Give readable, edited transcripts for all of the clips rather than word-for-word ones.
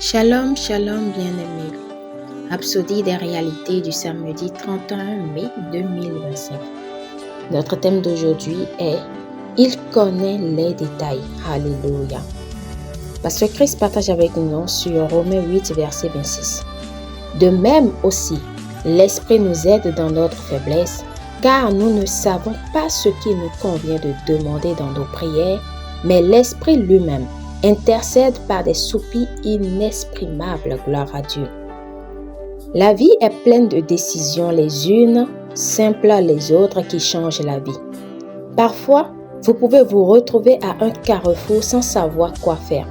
Shalom, shalom bien-aimés. Rhapsodie des réalités du samedi 31 mai 2025. Notre thème d'aujourd'hui est « Il connaît les détails ». Alléluia. Pasteur Chris partage avec nous sur Romains 8, verset 26. De même aussi, l'Esprit nous aide dans notre faiblesse, car nous ne savons pas ce qu'il nous convient de demander dans nos prières, mais l'Esprit lui-même intercède par des soupirs inexprimables, gloire à Dieu. La vie est pleine de décisions les unes, simples les autres qui changent la vie. Parfois, vous pouvez vous retrouver à un carrefour sans savoir quoi faire.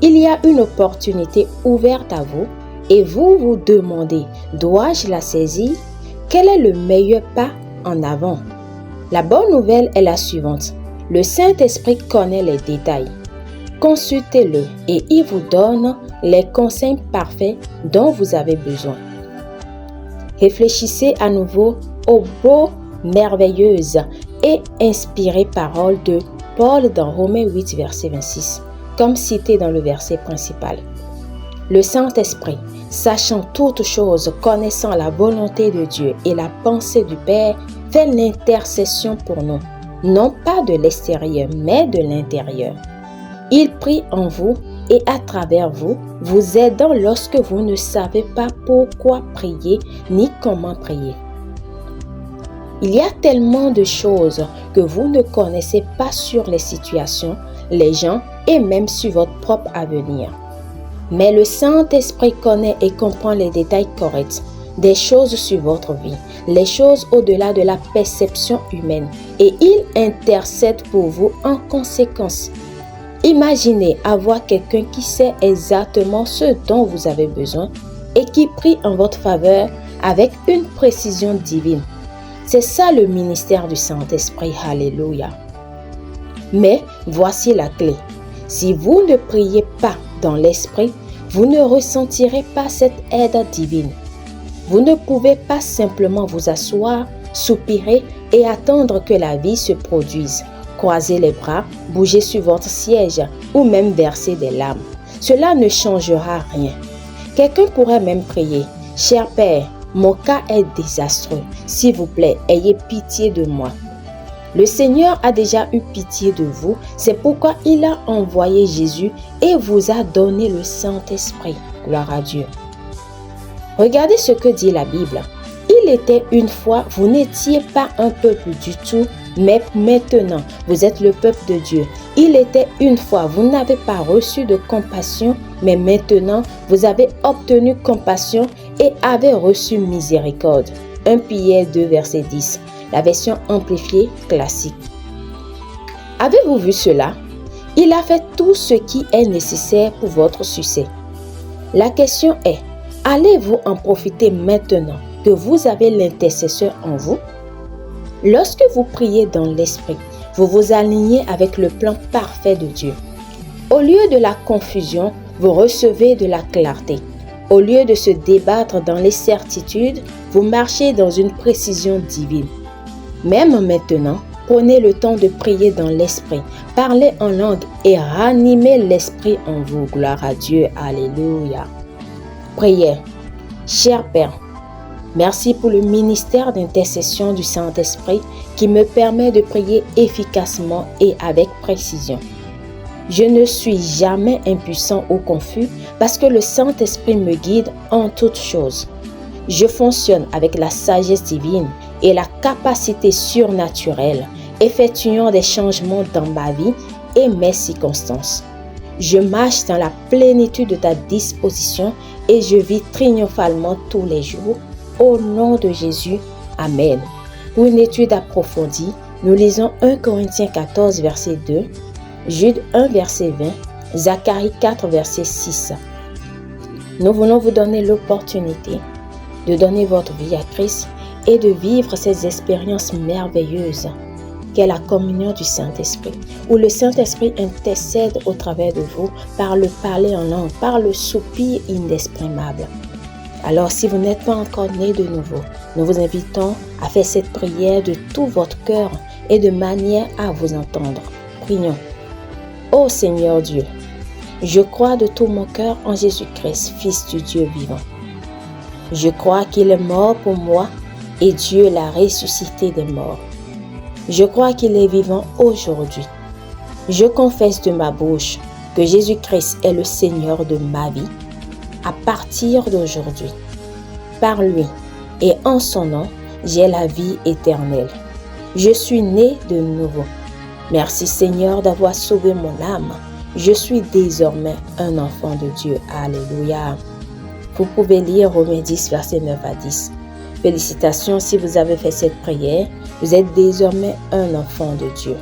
Il y a une opportunité ouverte à vous et vous vous demandez, dois-je la saisir? Quel est le meilleur pas en avant? La bonne nouvelle est la suivante. Le Saint-Esprit connaît les détails. Consultez-le et il vous donne les conseils parfaits dont vous avez besoin. Réfléchissez à nouveau aux beaux, merveilleuses et inspirées paroles de Paul dans Romains 8, verset 26, comme cité dans le verset principal. Le Saint-Esprit, sachant toutes choses, connaissant la volonté de Dieu et la pensée du Père, fait l'intercession pour nous, non pas de l'extérieur, mais de l'intérieur. Il prie en vous et à travers vous, vous aidant lorsque vous ne savez pas pourquoi prier ni comment prier. Il y a tellement de choses que vous ne connaissez pas sur les situations, les gens et même sur votre propre avenir. Mais le Saint-Esprit connaît et comprend les détails corrects des choses sur votre vie, les choses au-delà de la perception humaine, et il intercède pour vous en conséquence. Imaginez avoir quelqu'un qui sait exactement ce dont vous avez besoin et qui prie en votre faveur avec une précision divine. C'est ça le ministère du Saint-Esprit. Alléluia. Mais voici la clé. Si vous ne priez pas dans l'Esprit, vous ne ressentirez pas cette aide divine. Vous ne pouvez pas simplement vous asseoir, soupirer et attendre que la vie se produise. Croiser les bras, bouger sur votre siège ou même verser des larmes. Cela ne changera rien. Quelqu'un pourrait même prier « Cher Père, mon cas est désastreux. S'il vous plaît, ayez pitié de moi. » Le Seigneur a déjà eu pitié de vous, c'est pourquoi il a envoyé Jésus et vous a donné le Saint-Esprit. Gloire à Dieu. Regardez ce que dit la Bible. Il était une fois, vous n'étiez pas un peuple du tout, mais maintenant, vous êtes le peuple de Dieu. Il était une fois, vous n'avez pas reçu de compassion, mais maintenant, vous avez obtenu compassion et avez reçu miséricorde. 1 Pierre 2, verset 10, la version amplifiée classique. Avez-vous vu cela? Il a fait tout ce qui est nécessaire pour votre succès. La question est, allez-vous en profiter maintenant que vous avez l'intercesseur en vous? Lorsque vous priez dans l'Esprit, vous vous alignez avec le plan parfait de Dieu. Au lieu de la confusion, vous recevez de la clarté. Au lieu de se débattre dans les certitudes, vous marchez dans une précision divine. Même maintenant, prenez le temps de prier dans l'Esprit, parlez en langue et ranimez l'Esprit en vous. Gloire à Dieu. Alléluia. Prière. Cher Père, merci pour le ministère d'intercession du Saint-Esprit qui me permet de prier efficacement et avec précision. Je ne suis jamais impuissant ou confus parce que le Saint-Esprit me guide en toutes choses. Je fonctionne avec la sagesse divine et la capacité surnaturelle, effectuant des changements dans ma vie et mes circonstances. Je marche dans la plénitude de ta disposition et je vis triomphalement tous les jours. Au nom de Jésus, Amen. Pour une étude approfondie, nous lisons 1 Corinthiens 14, verset 2, Jude 1, verset 20, Zacharie 4, verset 6. Nous voulons vous donner l'opportunité de donner votre vie à Christ et de vivre ces expériences merveilleuses qu'est la communion du Saint-Esprit, où le Saint-Esprit intercède au travers de vous par le parler en langue, par le soupir inexprimable. Alors, si vous n'êtes pas encore né de nouveau, nous vous invitons à faire cette prière de tout votre cœur et de manière à vous entendre. Prions. Ô Seigneur Dieu, Je crois de tout mon cœur en Jésus-Christ, Fils du Dieu vivant. Je crois qu'il est mort pour moi et Dieu l'a ressuscité des morts. Je crois qu'il est vivant aujourd'hui. Je confesse de ma bouche que Jésus-Christ est le Seigneur de ma vie à partir d'aujourd'hui. Par lui et en son nom, j'ai la vie éternelle. Je suis né de nouveau. Merci Seigneur d'avoir sauvé mon âme. Je suis désormais un enfant de Dieu. Alléluia. Vous pouvez lire Romains 10, versets 9 à 10. Félicitations si vous avez fait cette prière. Vous êtes désormais un enfant de Dieu.